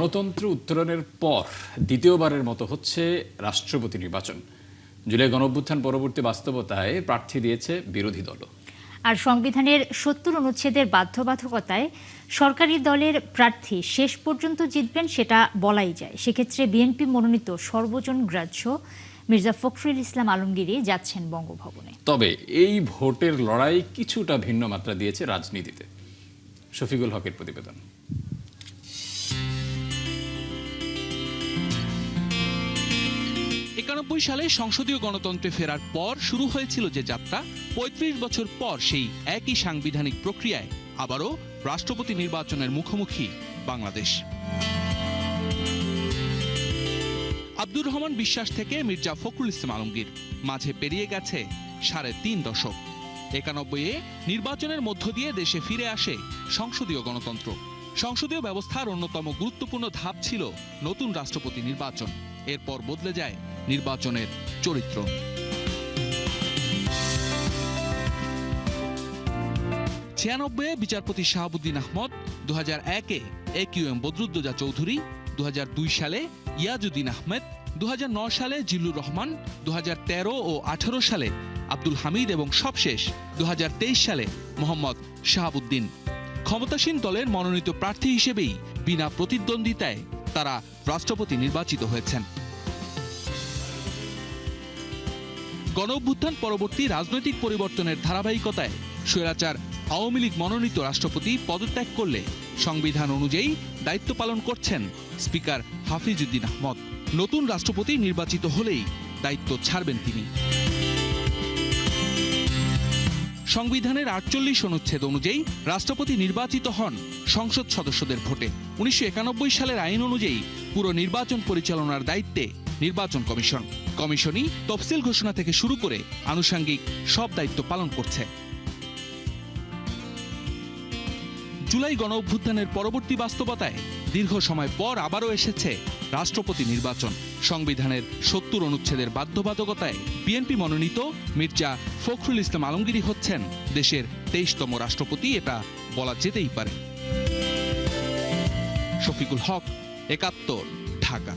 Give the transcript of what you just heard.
গণতন্ত্র উত্তরণের পর দ্বিতীয়বারের মতো হচ্ছে রাষ্ট্রপতি নির্বাচন। জুলাই গণঅভ্যুত্থান পরবর্তী বাস্তবতায় প্রার্থী দিয়েছে বিরোধী দলও। আর সংবিধানের ৭০ অনুচ্ছেদের বাধ্যবাধকতায় সরকারি দলের প্রার্থী শেষ পর্যন্ত জিতবেন সেটা বলাই যায়। সেক্ষেত্রে বিএনপি মনোনীত সর্বজন গ্রাহ্য মির্জা ফখরুল ইসলাম আলমগীর যাচ্ছেন বঙ্গভবনে। তবে এই ভোটের লড়াই কিছুটা ভিন্ন মাত্রা দিয়েছে রাজনীতিতে। শফিকুল হকের প্রতিবেদন। ৯১ সালে সংসদীয় গণতন্ত্রে ফেরার পর শুরু হয়েছিল যে যাত্রা, ৩৫ বছর পর সেই একই সাংবিধানিক প্রক্রিয়ায় আবারও রাষ্ট্রপতি নির্বাচনের মুখোমুখি বাংলাদেশ। আব্দুর রহমান বিশ্বাস থেকে মির্জা ফখরুল ইসলাম আলমগীর, মাঝে পেরিয়ে গেছে ৩.৫ দশক। ৯১-এ নির্বাচনের মধ্য দিয়ে দেশে ফিরে আসে সংসদীয় গণতন্ত্র। সংসদীয় ব্যবস্থার অন্যতম গুরুত্বপূর্ণ ধাপ ছিল নতুন রাষ্ট্রপতি নির্বাচন। এরপর বদলে যায় নির্বাচনের চরিত্র। ৯৬-এ বিচারপতি শাহাবুদ্দিন আহমদ, ২০০১-এ AQM বদরুদ্দোজা চৌধুরী, ২০০২ সালে ইয়াজউদ্দিন আহমেদ, ২০০৯ সালে জিল্লুর রহমান, ২০১৩ ও ১৮ সালে আব্দুল হামিদ এবং সবশেষ ২০২৩ সালে মোহাম্মদ শাহাবুদ্দিন। ক্ষমতাসীন দলের মনোনীত প্রার্থী হিসেবেই বিনা প্রতিদ্বন্দ্বিতায় তারা রাষ্ট্রপতি নির্বাচিত হয়েছেন। গণঅভ্যুত্থান পরবর্তী রাজনৈতিক পরিবর্তনের ধারাবাহিকতায় স্বৈরাচার আওয়ামী লীগ মনোনীত রাষ্ট্রপতি পদত্যাগ করলে সংবিধান অনুযায়ী দায়িত্ব পালন করছেন স্পিকার হাফিজ উদ্দিন আহমদ। নতুন রাষ্ট্রপতি নির্বাচিত হলেই দায়িত্ব ছাড়বেন তিনি। সংবিধানের ৪৮ অনুচ্ছেদ অনুযায়ী রাষ্ট্রপতি নির্বাচিত হন সংসদ সদস্যদের ভোটে। ১৯৯১ সালের আইন অনুযায়ী পুরো নির্বাচন পরিচালনার দায়িত্বে নির্বাচন কমিশন। কমিশনই তফসিল ঘোষণা থেকে শুরু করে আনুষঙ্গিক সব দায়িত্ব পালন করছে। জুলাই গণঅভ্যুত্থানের পরবর্তী বাস্তবতায় দীর্ঘ সময় পর আবারও এসেছে রাষ্ট্রপতি নির্বাচন। সংবিধানের ৭০ অনুচ্ছেদের বাধ্যবাধকতায় বিএনপি মনোনীত মির্জা ফখরুল ইসলাম আলমগীর হচ্ছেন দেশের ২৩তম রাষ্ট্রপতি, এটা বলা যেতেই পারে। শফিকুল হক, ৭১, ঢাকা।